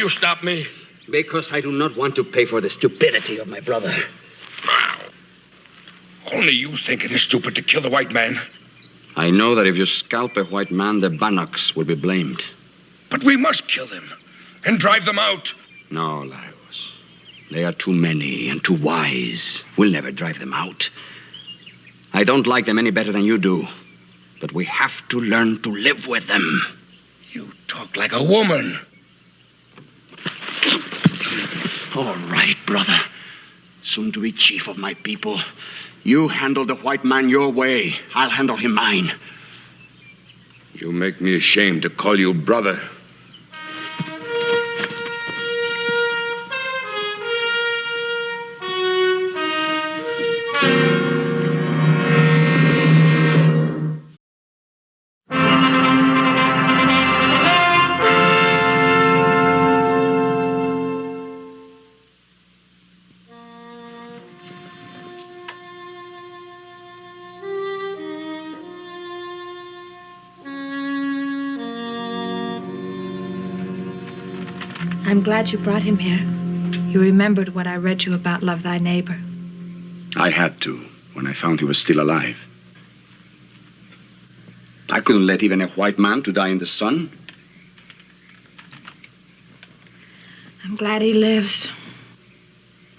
you stop me? Because I do not want to pay for the stupidity of my brother. Only you think it is stupid to kill the white man. I know that if you scalp a white man, the Bannocks will be blamed. But we must kill them and drive them out. No, Lagos. They are too many and too wise. We'll never drive them out. I don't like them any better than you do. But we have to learn to live with them. You talk like a woman. All right, brother. Soon to be chief of my people. You handle the white man your way. I'll handle him mine. You make me ashamed to call you brother. I'm glad you brought him here. You remembered what I read you about Love Thy Neighbor. I had to, when I found he was still alive. I couldn't let even a white man to die in the sun. I'm glad he lives.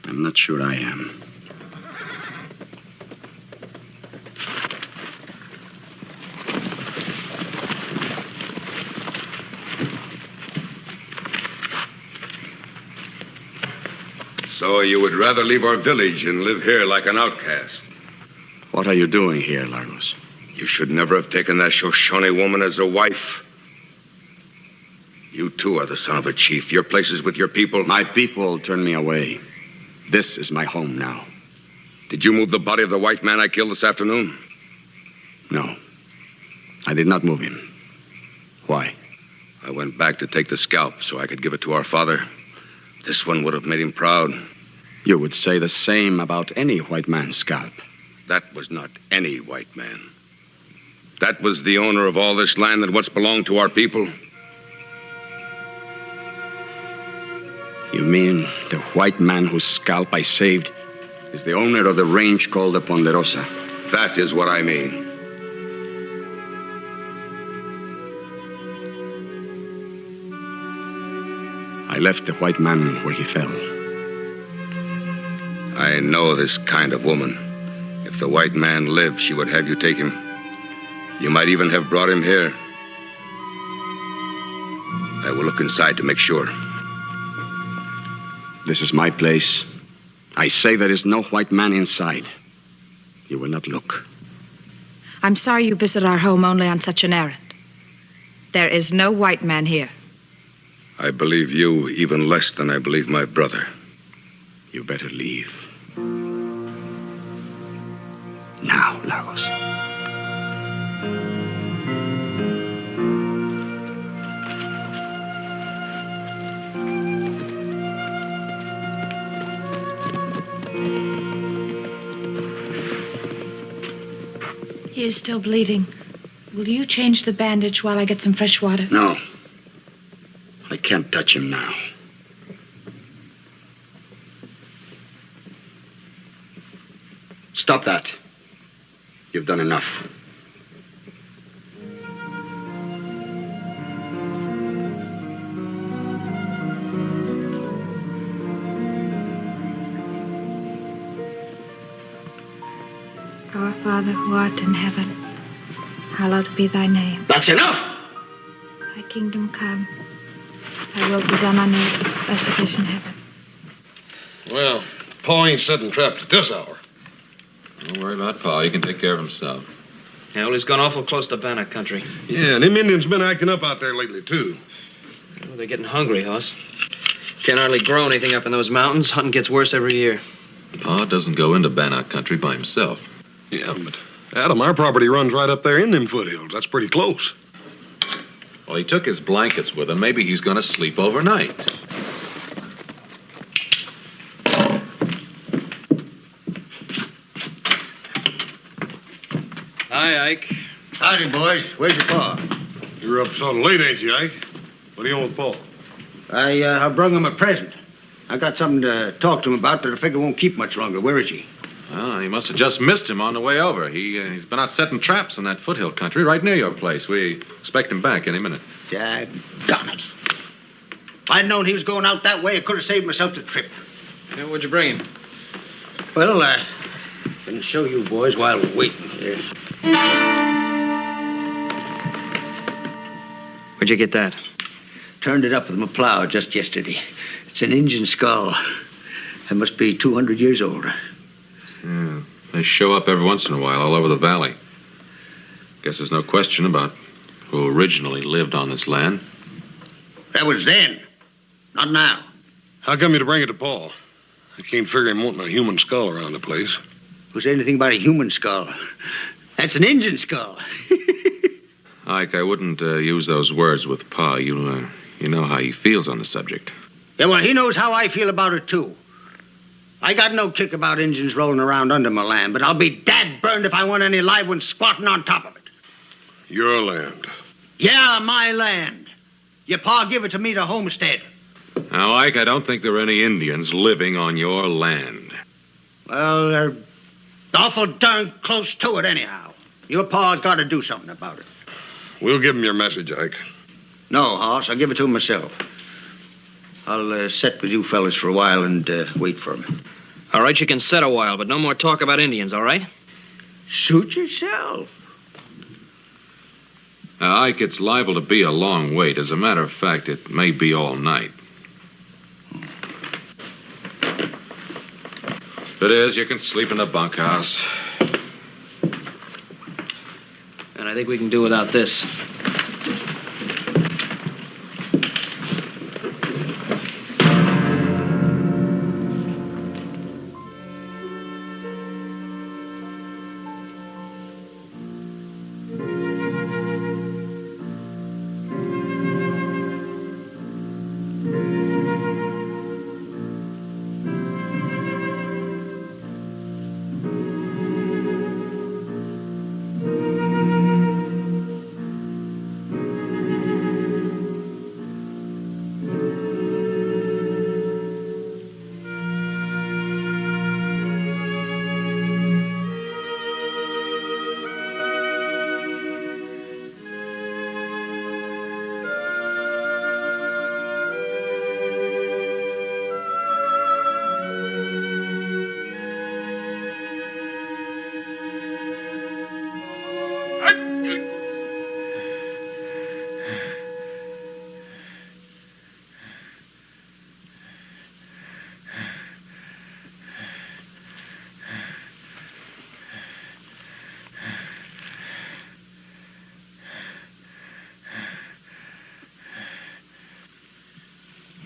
I'm not sure I am. So you would rather leave our village and live here like an outcast? What are you doing here, Lagos? You should never have taken that Shoshone woman as a wife. You too are the son of a chief. Your place is with your people. My people turned me away. This is my home now. Did you move the body of the white man I killed this afternoon? No. I did not move him. Why? I went back to take the scalp so I could give it to our father. This one would have made him proud. You would say the same about any white man's scalp. That was not any white man. That was the owner of all this land that once belonged to our people. You mean the white man whose scalp I saved is the owner of the range called the Ponderosa? That is what I mean. I left the white man where he fell. I know this kind of woman. If the white man lived, she would have you take him. You might even have brought him here. I will look inside to make sure. This is my place. I say there is no white man inside. You will not look. I'm sorry you visit our home only on such an errand. There is no white man here. I believe you even less than I believe my brother. You better leave. Now, Lagos. He is still bleeding. Will you change the bandage while I get some fresh water? No. I can't touch him now. Stop that. You've done enough. Our Father who art in heaven, hallowed be thy name. That's enough! Thy kingdom come. Thy will be done on earth as it is in heaven. Well, Pa ain't setting traps at this hour. Don't worry about Pa. He can take care of himself. Yeah, well, he's gone awful close to Bannock country. Yeah, and them Indians been acting up out there lately, too. Well, they're getting hungry, Hoss. Can't hardly grow anything up in those mountains. Hunting gets worse every year. Pa doesn't go into Bannock country by himself. Yeah, but Adam, our property runs right up there in them foothills. That's pretty close. Well, he took his blankets with him. Maybe he's going to sleep overnight. Hi, Ike. Howdy, boys. Where's your pa? You're up so late, ain't you, Ike? What do you want with Paul? I brought him a present. I got something to talk to him about, but I figure it won't keep much longer. Where is he? Well, he must have just missed him on the way over. He's been out setting traps in that foothill country right near your place. We expect him back any minute. Daggone it. If I'd known he was going out that way, I could have saved myself the trip. Yeah, what'd you bring him? Well, gonna show you boys while we're waiting here. Where'd you get that? Turned it up with my plow just yesterday. It's an Injun skull. It must be 200 years old. Yeah, they show up every once in a while all over the valley. Guess there's no question about who originally lived on this land. That was then, not now. How come you to bring it to Paul? I can't figure him wanting a human skull around the place. Who said anything about a human skull? That's an Injun skull. Ike, I wouldn't use those words with Pa. You know how he feels on the subject. Yeah, well, he knows how I feel about it, too. I got no kick about Injuns rolling around under my land, but I'll be dad-burned if I want any live ones squatting on top of it. Your land. Yeah, my land. Your pa give it to me to homestead. Now, Ike, I don't think there are any Indians living on your land. Well, they're awful darn close to it anyhow. Your pa's got to do something about it. We'll give him your message, Ike. No, Hoss, I'll give it to him myself. I'll sit with you fellas for a while and wait for him. All right, you can sit a while, but no more talk about Indians, all right? Suit yourself. Ike, it's liable to be a long wait. As a matter of fact, it may be all night. If it is, you can sleep in the bunkhouse. And I think we can do without this.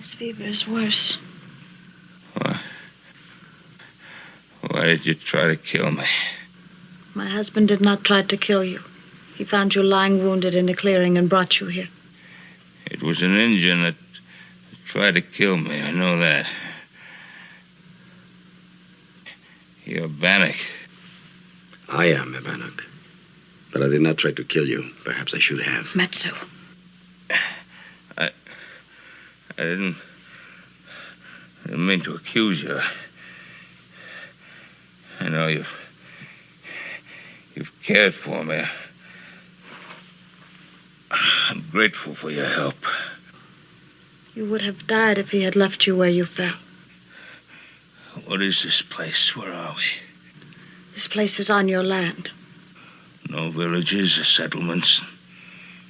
His fever is worse. Why did you try to kill me? My husband did not try to kill you. He found you lying wounded in a clearing and brought you here. It was an Indian that tried to kill me. I know that. You're Bannock. I am a Bannock. But I did not try to kill you. Perhaps I should have. Metsu. I didn't mean to accuse you. I know you've cared for me. I'm grateful for your help. You would have died if he had left you where you fell. What is this place? Where are we? This place is on your land. No villages or settlements.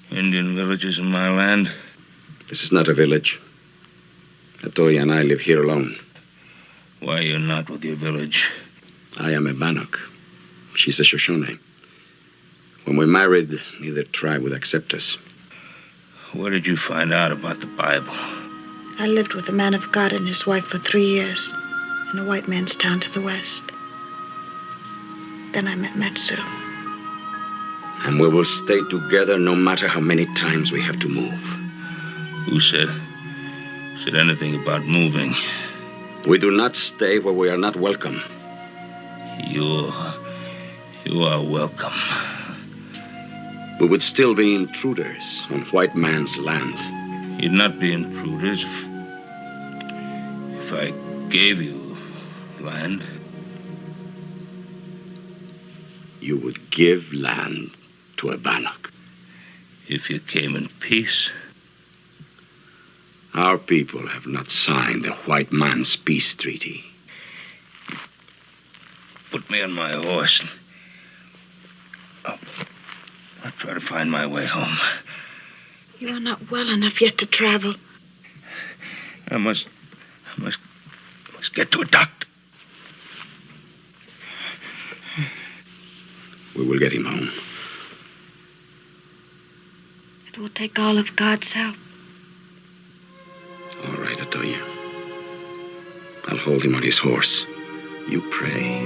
Indian villages in my land. This is not a village. Atoya and I live here alone. Why are you not with your village? I am a Bannock. She's a Shoshone. When we married, neither tribe would accept us. Where did you find out about the Bible? I lived with a man of God and his wife for 3 years in a white man's town to the west. Then I met Metsu. And we will stay together no matter how many times we have to move. Who said anything about moving? We do not stay where we are not welcome. You are welcome. We would still be intruders on white man's land. You'd not be intruders if I gave you land. You would give land to a Bannock. If you came in peace. Our people have not signed the white man's peace treaty. Put me on my horse. I'll try to find my way home. You are not well enough yet to travel. I must get to a doctor. We will get him home. It will take all of God's help. All right, Atoya. I'll hold him on his horse. You pray.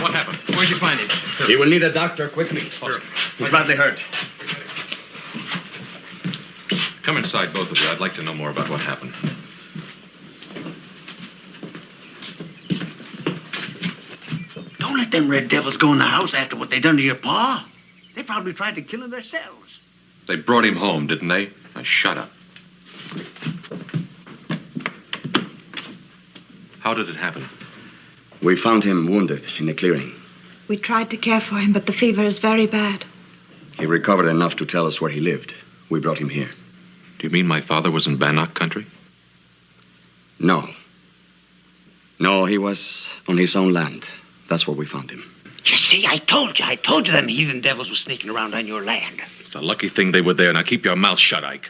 What happened? Where'd you find him? He will need a doctor quickly. He's badly hurt. Come inside, both of you. I'd like to know more about what happened. Don't let them red devils go in the house after what they done to your pa. They probably tried to kill him themselves. They brought him home, didn't they? Now, shut up. How did it happen? We found him wounded in the clearing. We tried to care for him, but the fever is very bad. He recovered enough to tell us where he lived. We brought him here. Do you mean my father was in Bannock country? No. No, he was on his own land. That's where we found him. You see, I told you them heathen devils were sneaking around on your land. It's a lucky thing they were there. Now keep your mouth shut, Ike.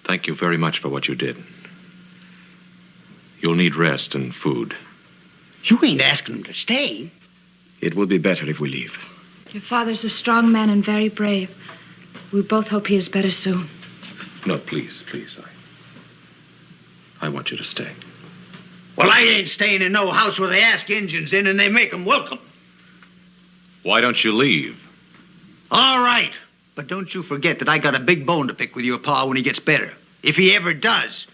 Thank you very much for what you did. You'll need rest and food. You ain't asking them to stay. It will be better if we leave. Your father's a strong man and very brave. We both hope he is better soon. No, please. I want you to stay. Well, I ain't staying in no house where they ask Injuns in and they make them welcome. Why don't you leave? All right. But don't you forget that I got a big bone to pick with your pa when he gets better. If he ever does.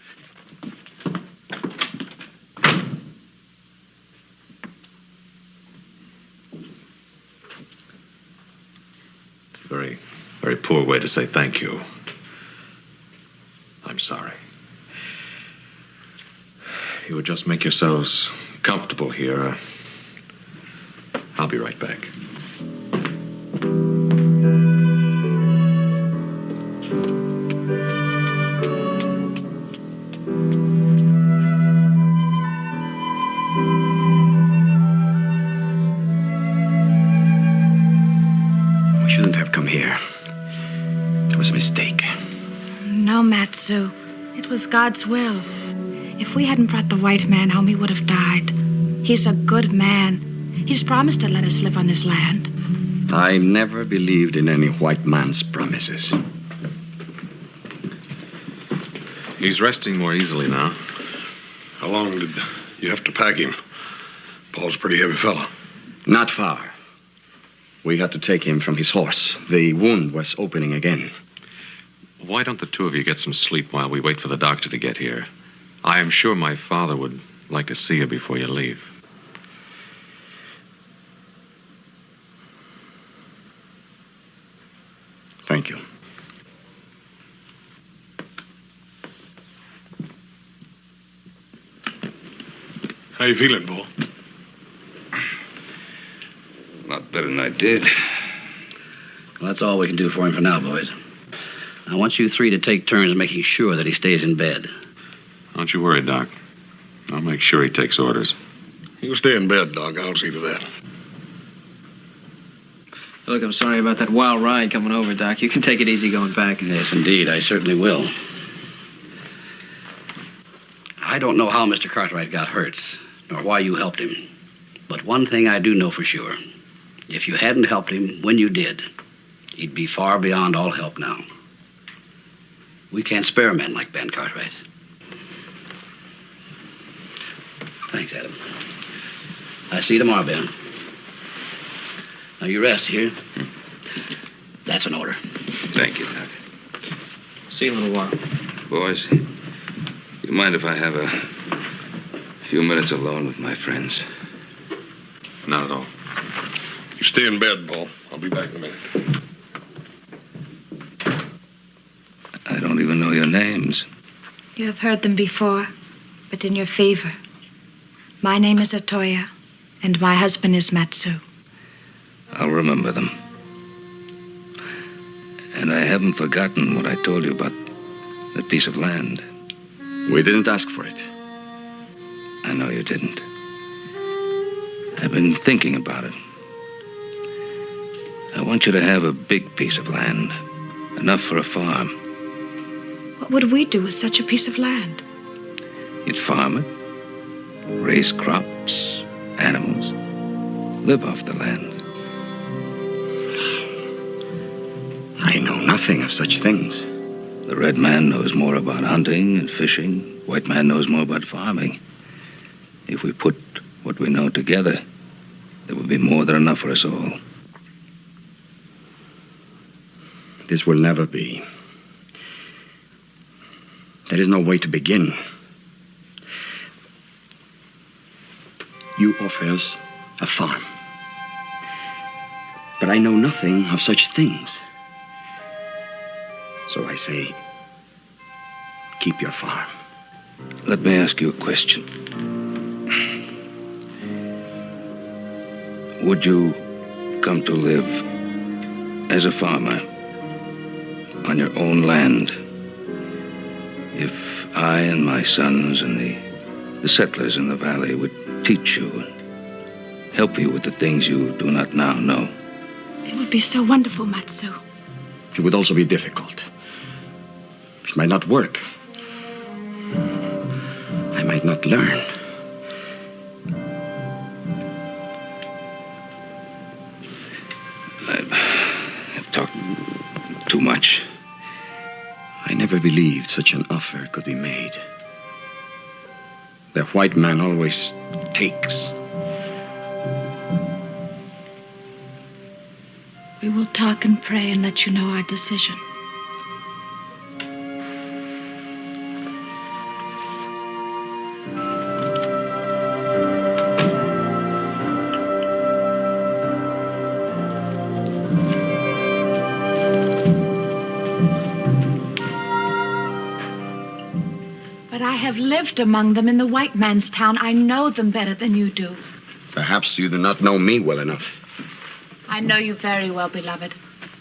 It's a very, very poor way to say thank you. I'm sorry. You would just make yourselves comfortable here. I'll be right back. We shouldn't have come here. It was a mistake. No, Matsu. It was God's will. If we hadn't brought the white man home, he would have died. He's a good man. He's promised to let us live on his land. I never believed in any white man's promises. He's resting more easily now. How long did you have to pack him? Paul's a pretty heavy fellow. Not far. We had to take him from his horse. The wound was opening again. Why don't the two of you get some sleep while we wait for the doctor to get here? I am sure my father would like to see you before you leave. Thank you. How you feeling, Paul? A lot better than I did. Well, that's all we can do for him for now, boys. I want you three to take turns making sure that he stays in bed. Don't you worry, Doc. I'll make sure he takes orders. You stay in bed, Doc. I'll see to that. Look, I'm sorry about that wild ride coming over, Doc. You can take it easy going back. Yes, indeed. I certainly will. I don't know how Mr. Cartwright got hurt, nor why you helped him. But one thing I do know for sure. If you hadn't helped him when you did, he'd be far beyond all help now. We can't spare men like Ben Cartwright. Thanks, Adam. I see you tomorrow, Ben. Now, you rest here. That's an order. Thank you, Doc. See you in a little while. Boys, you You mind if I have a few minutes alone with my friends? Not at all. You stay in bed, Paul. I'll be back in a minute. I don't even know your names. You have heard them before, but in your favor. My name is Atoya, and my husband is Matsu. I'll remember them. And I haven't forgotten what I told you about that piece of land. We didn't ask for it. I know you didn't. I've been thinking about it. I want you to have a big piece of land, enough for a farm. What would we do with such a piece of land? You'd farm it, raise crops, animals, live off the land. I know nothing of such things. The red man knows more about hunting and fishing. White man knows more about farming. If we put what we know together, there will be more than enough for us all. This will never be. There is no way to begin. You offer us a farm. But I know nothing of such things. So I say, keep your farm. Let me ask you a question. Would you come to live as a farmer on your own land if I and my sons and the settlers in the valley would teach you and help you with the things you do not now know? It would be so wonderful, Matsu. It would also be difficult. It might not work. I might not learn. I've talked too much. I never believed such an offer could be made. The white man always takes. We will talk and pray and let you know our decision. I have lived among them in the white man's town. I know them better than you do. Perhaps you do not know me well enough. I know you very well, beloved.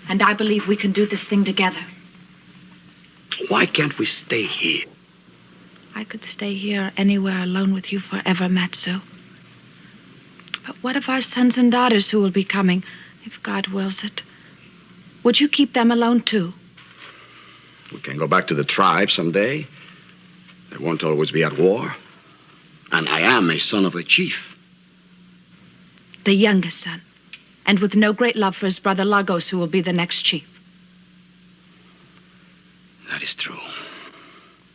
And I believe we can do this thing together. Why can't we stay here? I could stay here anywhere alone with you forever, Matsu. But what of our sons and daughters who will be coming, if God wills it? Would you keep them alone, too? We can go back to the tribe someday. They won't always be at war. And I am a son of a chief. The youngest son. And with no great love for his brother Lagos, who will be the next chief. That is true.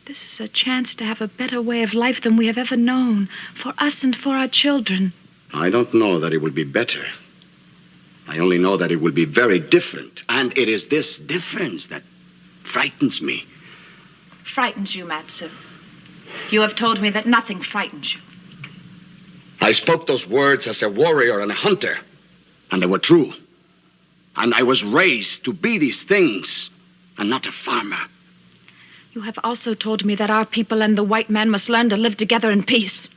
This is a chance to have a better way of life than we have ever known. For us and for our children. I don't know that it will be better. I only know that it will be very different. And it is this difference that frightens me. Frightens you, Matsu? You have told me that nothing frightens you. I spoke those words as a warrior and a hunter, and they were true. And I was raised to be these things, and not a farmer. You have also told me that our people and the white man must learn to live together in peace.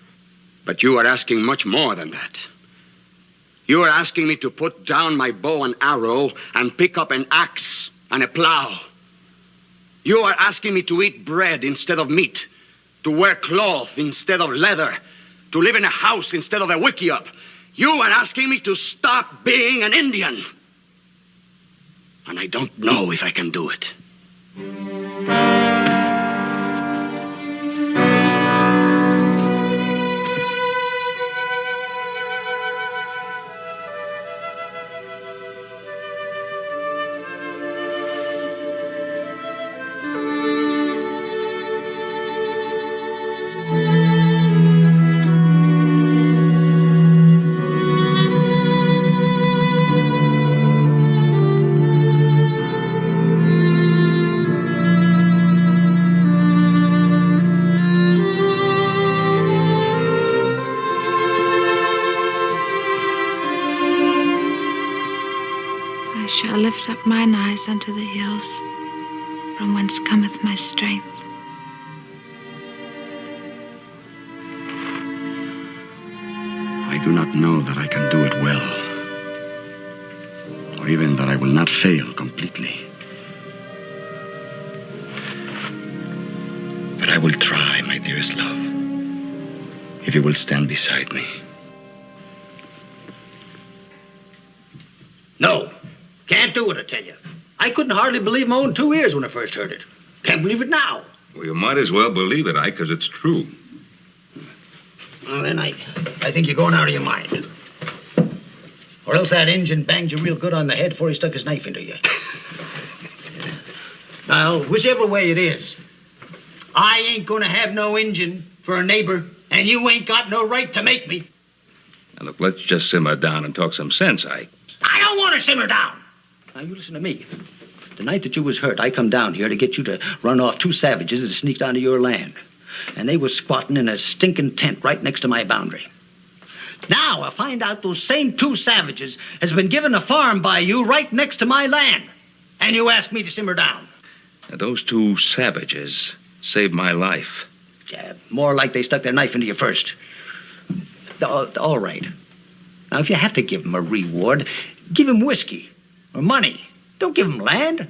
But you are asking much more than that. You are asking me to put down my bow and arrow and pick up an axe and a plow. You are asking me to eat bread instead of meat, to wear cloth instead of leather, to live in a house instead of a wickiup. You are asking me to stop being an Indian. And I don't know if I can do it. shall lift up mine eyes unto the hills, from whence cometh my strength. I do not know that I can do it well, or even that I will not fail completely. But I will try, my dearest love, if you will stand beside me. No. Can't do it, I tell you. I couldn't hardly believe my own 2 ears when I first heard it. Can't believe it now. Well, you might as well believe it, Ike, because it's true. Well, then I think you're going out of your mind. Or else that Injun banged you real good on the head before he stuck his knife into you. Now, whichever way it is, I ain't gonna have no Injun for a neighbor, and you ain't got no right to make me. Now, look, let's just simmer down and talk some sense, Ike. I don't want to simmer down. Now, you listen to me. The night that you was hurt, I come down here to get you to run off 2 savages that sneaked onto your land. And they was squatting in a stinking tent right next to my boundary. Now, I find out those same 2 savages has been given a farm by you right next to my land. And you ask me to simmer down. Now, those 2 savages saved my life. Yeah, more like they stuck their knife into you first. All right. Now, if you have to give them a reward, give them whiskey or money. Don't give them land.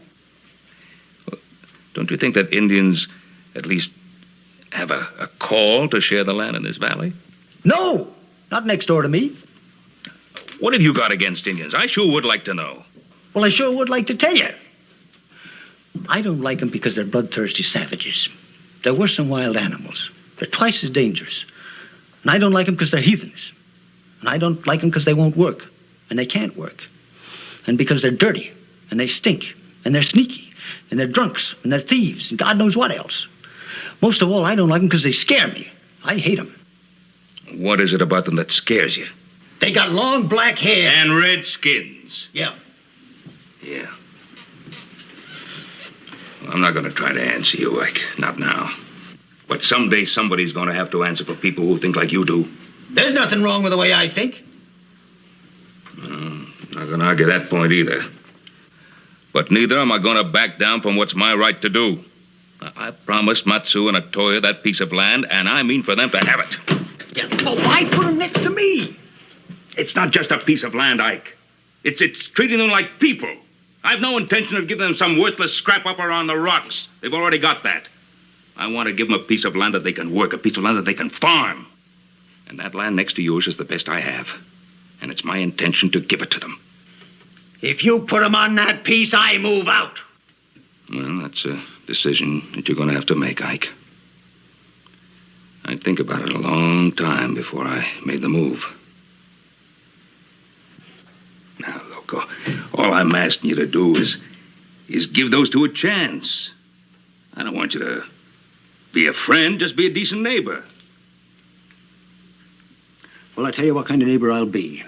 Well, don't you think that Indians at least have a call to share the land in this valley? No, not next door to me. What have you got against Indians? I sure would like to know. Well, I sure would like to tell you. I don't like them because they're bloodthirsty savages. They're worse than wild animals. They're twice as dangerous. And I don't like them because they're heathens. And I don't like them because they won't work. And they can't work. And because they're dirty. And they stink. And they're sneaky. And they're drunks. And they're thieves. And God knows what else. Most of all, I don't like them because they scare me. I hate them. What is it about them that scares you? They got long black hair. And red skins. Yeah. Yeah. Well, I'm not going to try to answer you, Ike. Not now. But someday somebody's going to have to answer for people who think like you do. There's nothing wrong with the way I think. Not going to argue that point either. But neither am I going to back down from what's my right to do. I promised Matsu and Atoya that piece of land, and I mean for them to have it. Yeah. Oh, why put them next to me? It's not just a piece of land, Ike. It's treating them like people. I've no intention of giving them some worthless scrap up around the rocks. They've already got that. I want to give them a piece of land that they can work, a piece of land that they can farm. And that land next to yours is the best I have. And it's my intention to give it to them. If you put them on that piece, I move out. Well, that's a decision that you're going to have to make, Ike. I'd think about it a long time before I made the move. Now, look, all I'm asking you to do is give those 2 a chance. I don't want you to be a friend, just be a decent neighbor. Well, I tell you what kind of neighbor I'll be.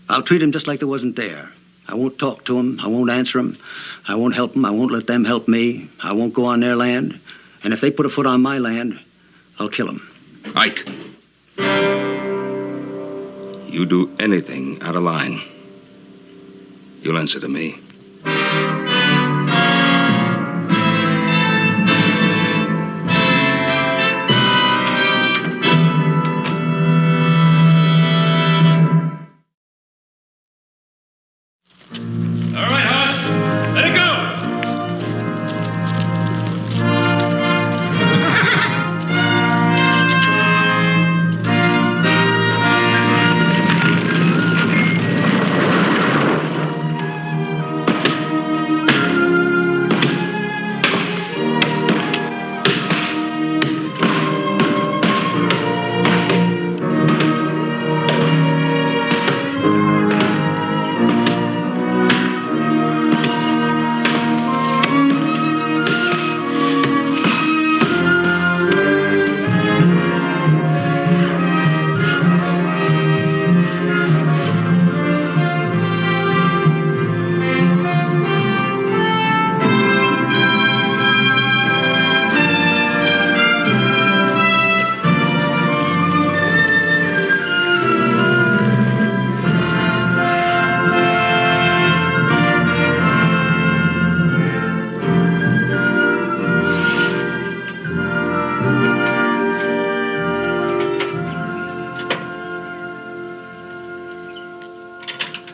I'll treat him just like they wasn't there. I won't talk to him. I won't answer him. I won't help them. I won't let them help me. I won't go on their land. And if they put a foot on my land, I'll kill them. Ike, you do anything out of line, you'll answer to me.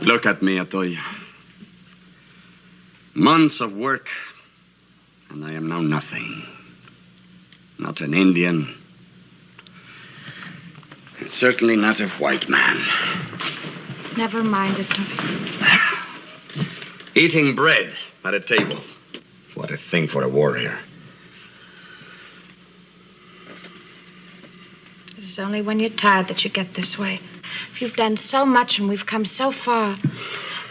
Look at me, Atoya. Months of work, and I am now nothing. Not an Indian. And certainly not a white man. Never mind, Atoya. Eating bread at a table. What a thing for a warrior. It is only when you're tired that you get this way. If you've done so much and we've come so far,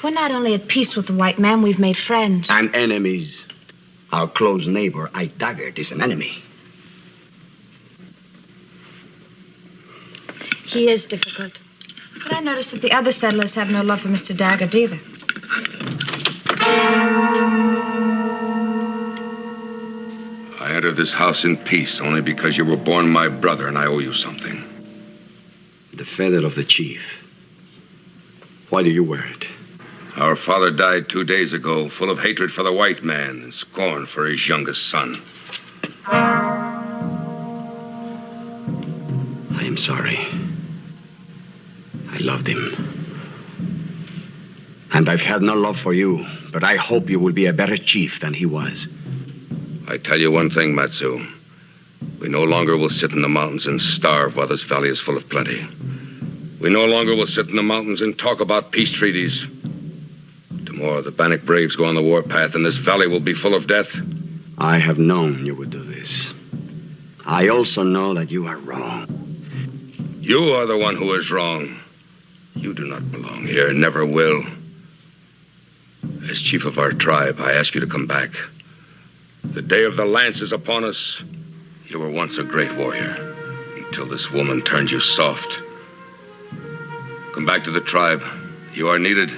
we're not only at peace with the white man, we've made friends. And enemies. Our close neighbor, Ike Daggett, is an enemy. He is difficult. But I noticed that the other settlers have no love for Mr. Daggett either. I entered this house in peace only because you were born my brother and I owe you something. The feather of the chief. Why do you wear it? Our father died 2 days ago, full of hatred for the white man and scorn for his youngest son. I am sorry. I loved him. And I've had no love for you, but I hope you will be a better chief than he was. I tell you one thing, Matsu. We no longer will sit in the mountains and starve while this valley is full of plenty. We no longer will sit in the mountains and talk about peace treaties. Tomorrow, the Bannock braves go on the warpath, and this valley will be full of death. I have known you would do this. I also know that you are wrong. You are the one who is wrong. You do not belong here, never will. As chief of our tribe, I ask you to come back. The day of the lance is upon us. You were once a great warrior, until this woman turned you soft. Come back to the tribe. You are needed.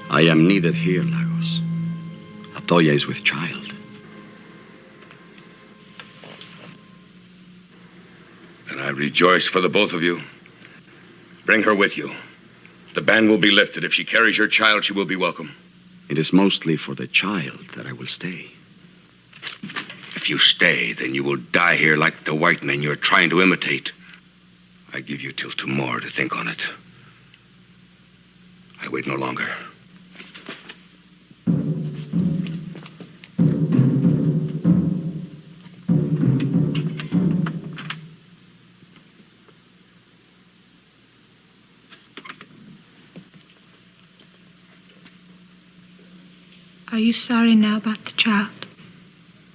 I am needed here, Lagos. Atoya is with child. And I rejoice for the both of you. Bring her with you. The ban will be lifted. If she carries your child, she will be welcome. It is mostly for the child that I will stay. If you stay, then you will die here like the white men you're trying to imitate. I give you till tomorrow to think on it. I wait no longer. Are you sorry now about the child?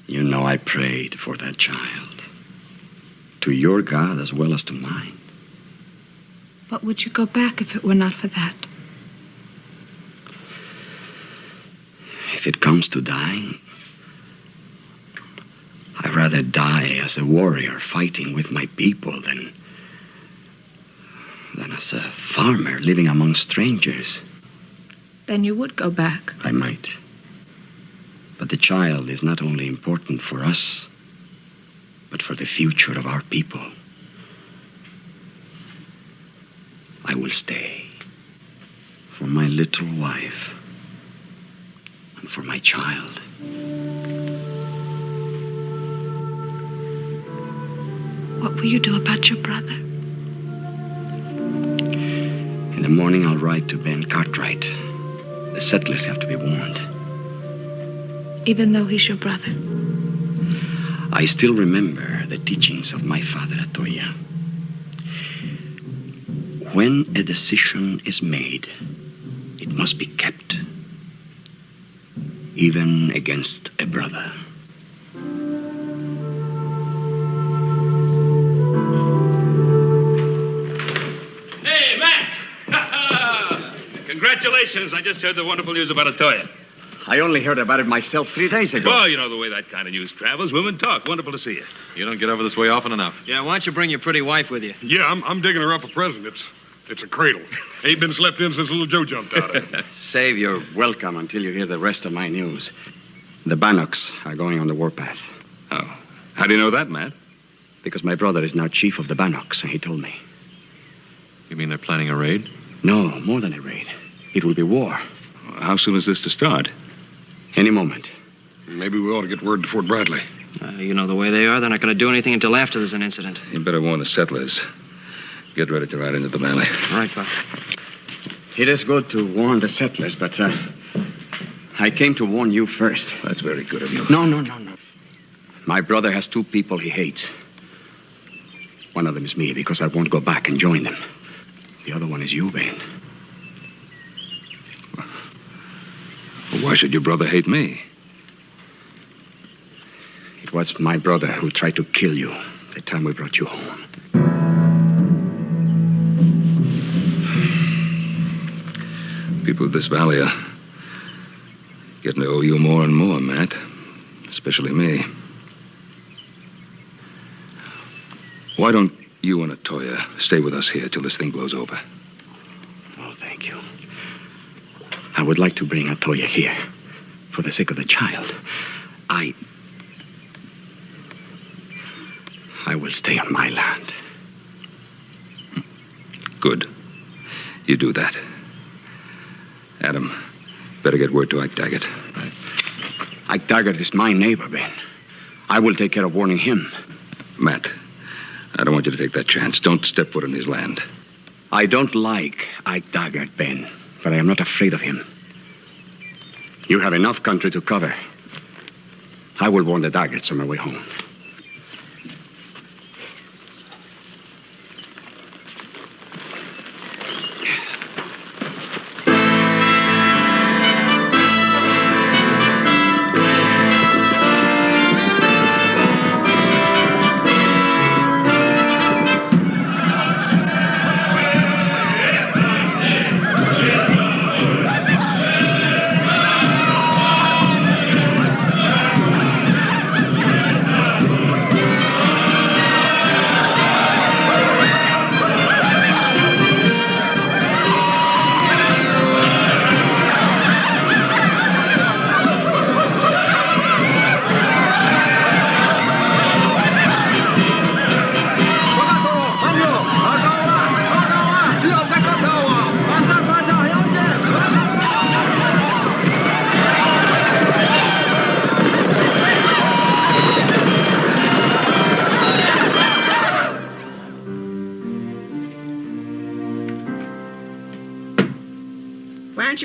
You know I prayed for that child. To your God as well as to mine. But would you go back if it were not for that? If it comes to dying, I'd rather die as a warrior fighting with my people than as a farmer living among strangers. Then you would go back. I might. But the child is not only important for us, but for the future of our people. I will stay. For my little wife. And for my child. What will you do about your brother? In the morning, I'll ride to Ben Cartwright. The settlers have to be warned. Even though he's your brother? I still remember the teachings of my father, Atoya. When a decision is made, it must be kept. Even against a brother. Hey, Matt! Congratulations. I just heard the wonderful news about Atoya. I only heard about it myself 3 days ago. Well, you know the way that kind of news travels. Women talk. Wonderful to see you. You don't get over this way often enough. Yeah, why don't you bring your pretty wife with you? Yeah, I'm digging her up a present. It's a cradle. Ain't been slept in since little Joe jumped out of it. Save your welcome until you hear the rest of my news. The Bannocks are going on the warpath. Oh. How do you know that, Matt? Because my brother is now chief of the Bannocks, and he told me. You mean they're planning a raid? No, more than a raid. It will be war. How soon is this to start? Any moment. Maybe we ought to get word to Fort Bradley. You know the way they are. They're not going to do anything until after there's an incident. You better warn the settlers. Get ready to ride into the valley. All right, Buck. It is good to warn the settlers, but I came to warn you first. That's very good of you. No. My brother has two people he hates. One of them is me, because I won't go back and join them. The other one is you, Ben. Well, why should your brother hate me? It was my brother who tried to kill you the time we brought you home. People of this valley are getting to owe you more and more, Matt. Especially me. Why don't you and Atoya stay with us here till this thing blows over? Oh, thank you. I would like to bring Atoya here for the sake of the child. I will stay on my land. Good. You do that. Adam, better get word to Ike Daggett. Right. Ike Daggett is my neighbor, Ben. I will take care of warning him. Matt, I don't want you to take that chance. Don't step foot in his land. I don't like Ike Daggett, Ben, but I am not afraid of him. You have enough country to cover. I will warn the Daggetts on my way home.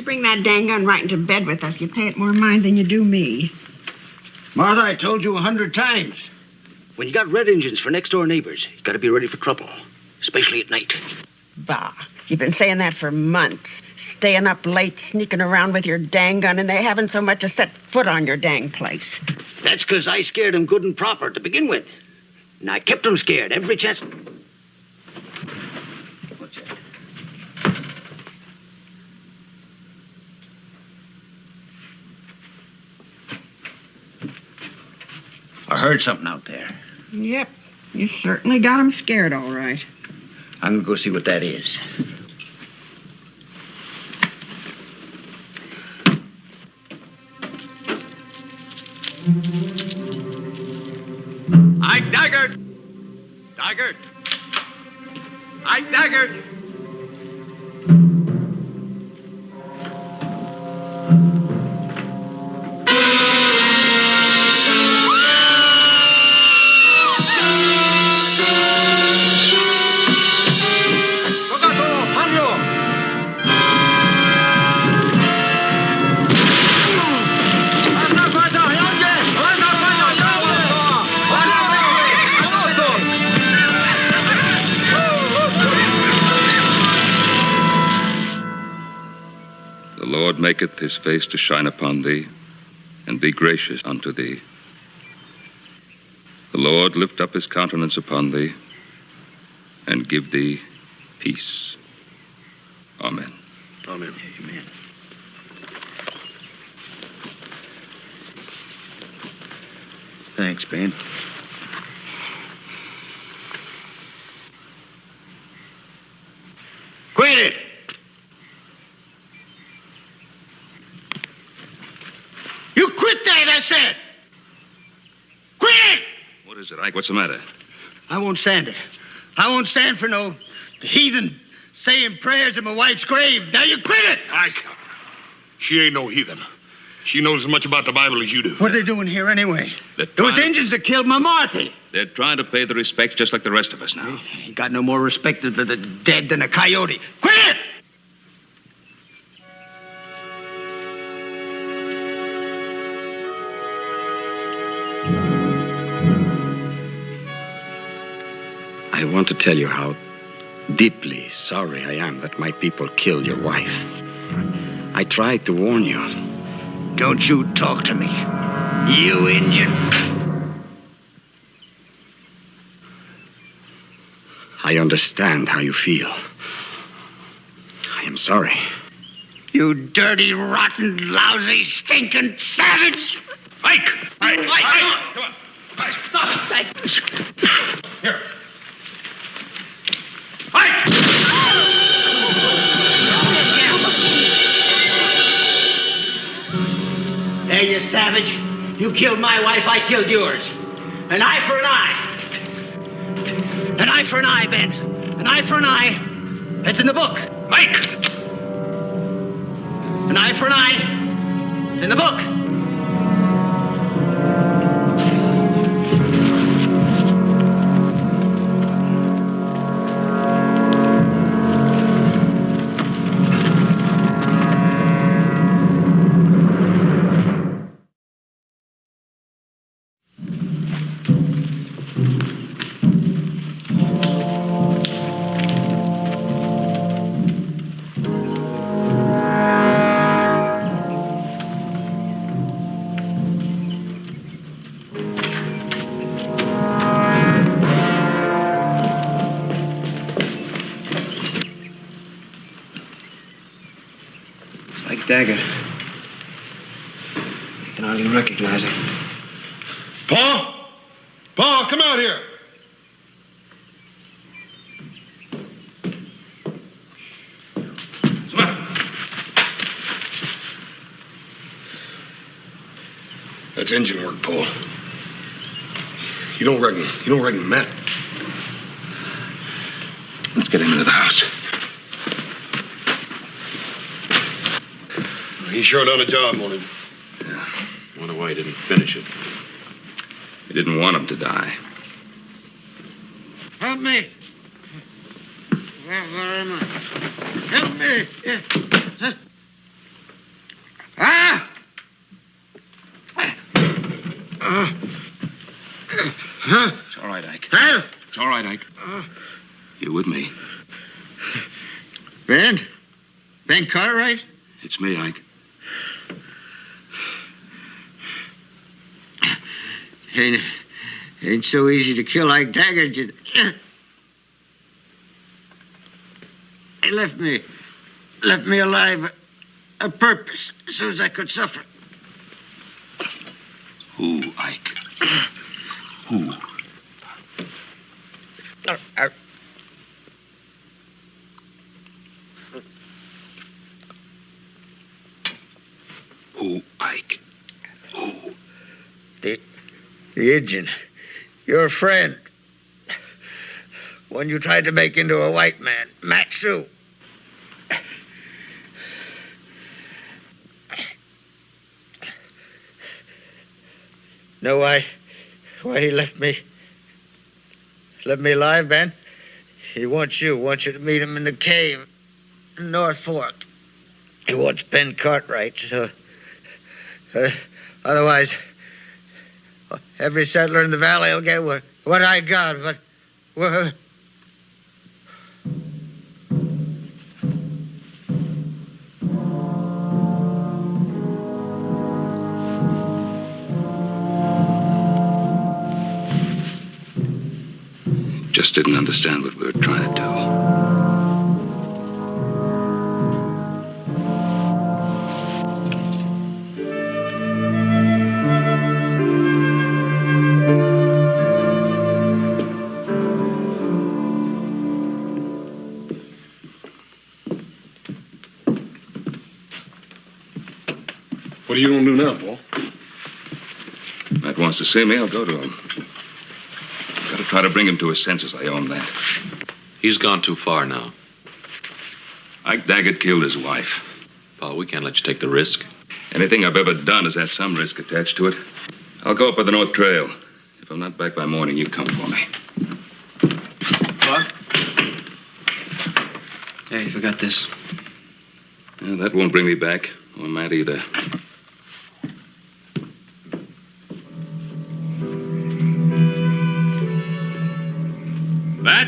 Bring that dang gun right into bed with us. You pay it more mind than you do me. Martha, I told you 100 times. When you got red engines for next-door neighbors, you got to be ready for trouble, especially at night. Bah, you've been saying that for months. Staying up late, sneaking around with your dang gun, and they haven't so much as set foot on your dang place. That's because I scared them good and proper to begin with. And I kept them scared every chance. What's that? I heard something out there. Yep, you certainly got them scared, all right. I'm gonna go see what that is. Ike Daggett! Daggett! Ike Daggett! Maketh his face to shine upon thee, and be gracious unto thee. The Lord lift up his countenance upon thee, and give thee peace. Amen. Amen. Amen. Thanks, Ben. Quit it! You quit that, I said! Quit it! What is it, Ike? What's the matter? I won't stand it. I won't stand for no heathen saying prayers at my wife's grave. Now you quit it! Ike, she ain't no heathen. She knows as much about the Bible as you do. What are they doing here anyway? They're Those trying- Indians that killed my Marthy. They're trying to pay the respects just like the rest of us now. He got no more respect for the dead than a coyote. Quit it! I want to tell you how deeply sorry I am that my people killed your wife. I tried to warn you. Don't you talk to me, you Indian. I understand how you feel. I am sorry. You dirty, rotten, lousy, stinking savage! Ike! Ike! Come on. Ike! Stop! Ike! Here. There, you savage. You killed my wife, I killed yours. An eye for an eye. An eye for an eye, Ben. An eye for an eye. That's in the book. Ike! An eye for an eye. It's in the book. Daggett. I can hardly recognize him. Paul? Paul, come out here. Come on. That's engine work, Paul. You don't reckon Matt. Let's get him into the house. He sure done a job on him. Yeah. Wonder why he didn't finish it. He didn't want him to die. Help me. Where am I? Help me. Ah! It's all right, Ike. It's all right, Ike. You with me? Ben? Ben Cartwright? It's me, Ike. Ain't so easy to kill Ike Daggett. He left me alive a purpose, as soon as I could suffer. Who, Ike? Who? Who, Ike? Who? The Indian. Your friend. One you tried to make into a white man. Matt Sue. Know why he left me alive, Ben? He wants you to meet him in the cave in North Fork. He wants Ben Cartwright, so otherwise every settler in the valley will get what I got, but Just didn't understand what we were trying to do. What are you going to do now, Paul? Matt wants to see me. I'll go to him. Got to try to bring him to his senses. I own that. He's gone too far now. Ike Daggett killed his wife. Paul, we can't let you take the risk. Anything I've ever done has had some risk attached to it. I'll go up by the North Trail. If I'm not back by morning, you come for me. What? Hey, you forgot this. Well, that won't bring me back. Or Matt either. Matt?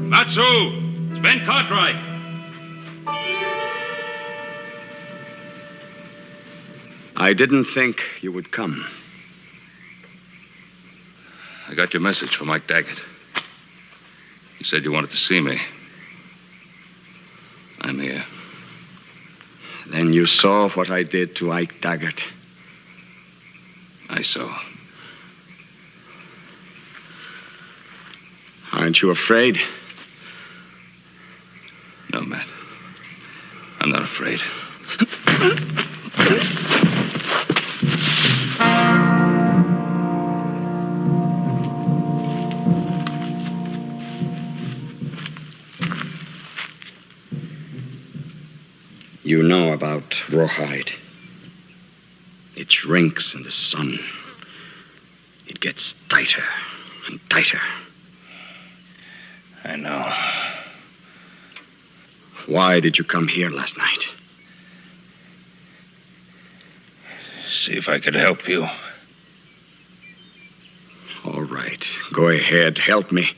Matsu! It's Ben Cartwright. I didn't think you would come. I got your message from Mike Daggett. He said you wanted to see me. I'm here. Then you saw what I did to Ike Daggett. I saw. Aren't you afraid? No, Matt. I'm not afraid. You know about rawhide. It shrinks in the sun. It gets tighter and tighter. I know. Why did you come here last night? See if I could help you. All right. Go ahead. Help me.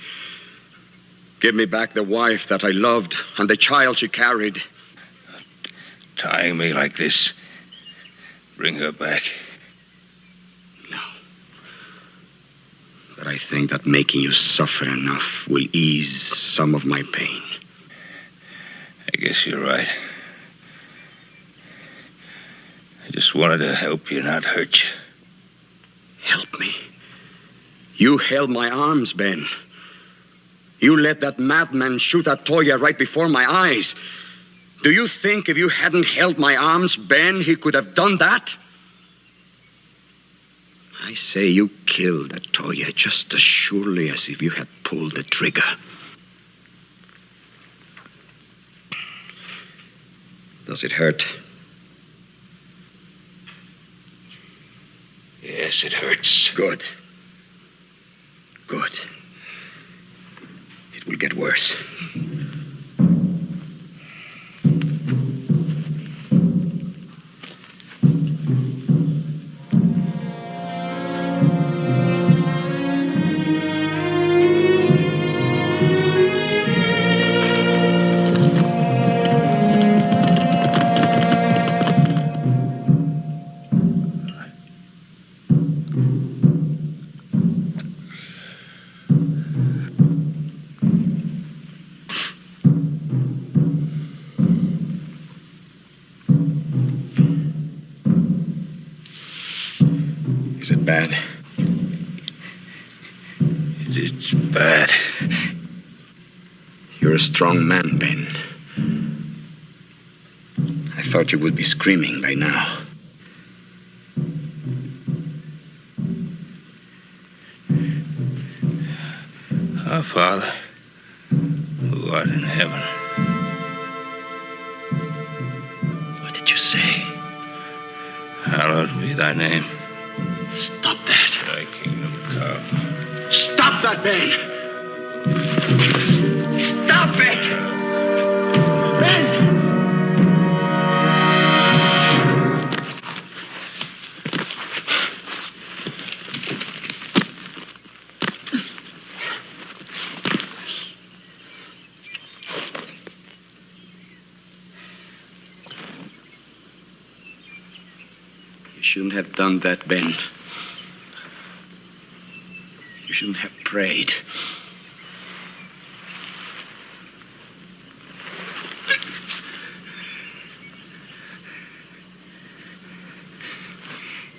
Give me back the wife that I loved and the child she carried. Tying me like this. Bring her back. No. But I think that making you suffer enough will ease some of my pain. I guess you're right. I just wanted to help you, not hurt you. Help me? You held my arms, Ben. You let that madman shoot at Toya right before my eyes. Do you think if you hadn't held my arms, Ben, he could have done that? I say you killed that Toya just as surely as if you had pulled the trigger. Does it hurt? Yes, it hurts. Good. Good. It will get worse. Is it bad? It's bad. You're a strong man, Ben. I thought you would be screaming by now. Our Father, who art in heaven. What did you say? Hallowed be thy name. Stop that. Thy kingdom come. Stop that, Ben! Stop it! Ben! You shouldn't have done that, Ben. You shouldn't have prayed.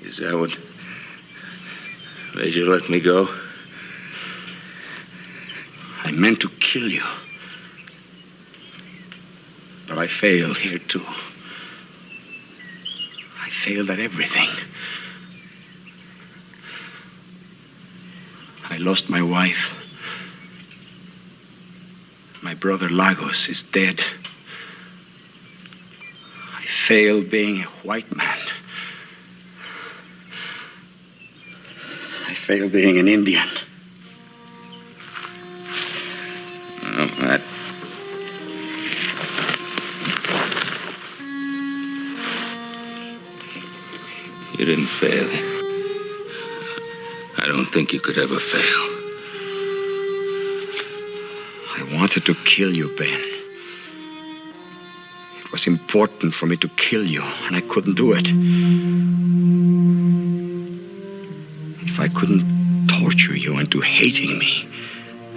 Is that what made you let me go? I meant to kill you. But I failed here, too. I failed at everything. I lost my wife. My brother Lagos is dead. I failed being a white man. I failed being an Indian. Oh, Matt. You didn't fail. I don't think you could ever fail. I wanted to kill you, Ben. It was important for me to kill you, and I couldn't do it. If I couldn't torture you into hating me,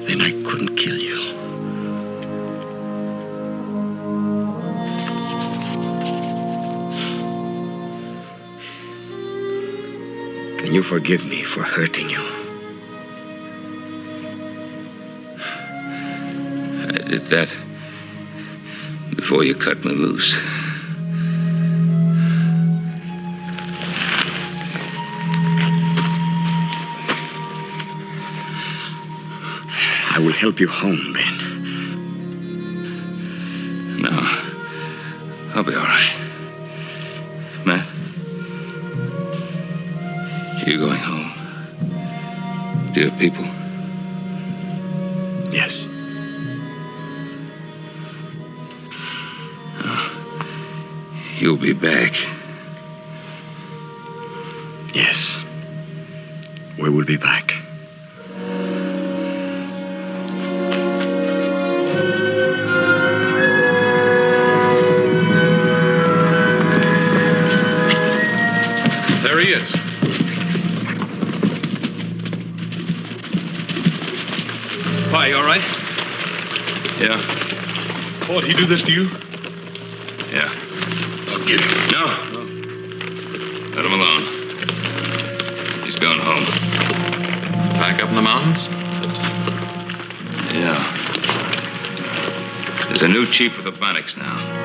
then I couldn't kill you. Can you forgive me for hurting you? I did that before you cut me loose. I will help you home, Ben. No. I'll be all right. Matt? You going home? To your people? Yes. You'll be back. Yes. We will be back. There he is. Why, you all right? Yeah. Oh, did he do this to you? Yeah. I'll get him. No. Let him alone. He's gone home. Back up in the mountains? Yeah. There's a new chief of the Bannocks now.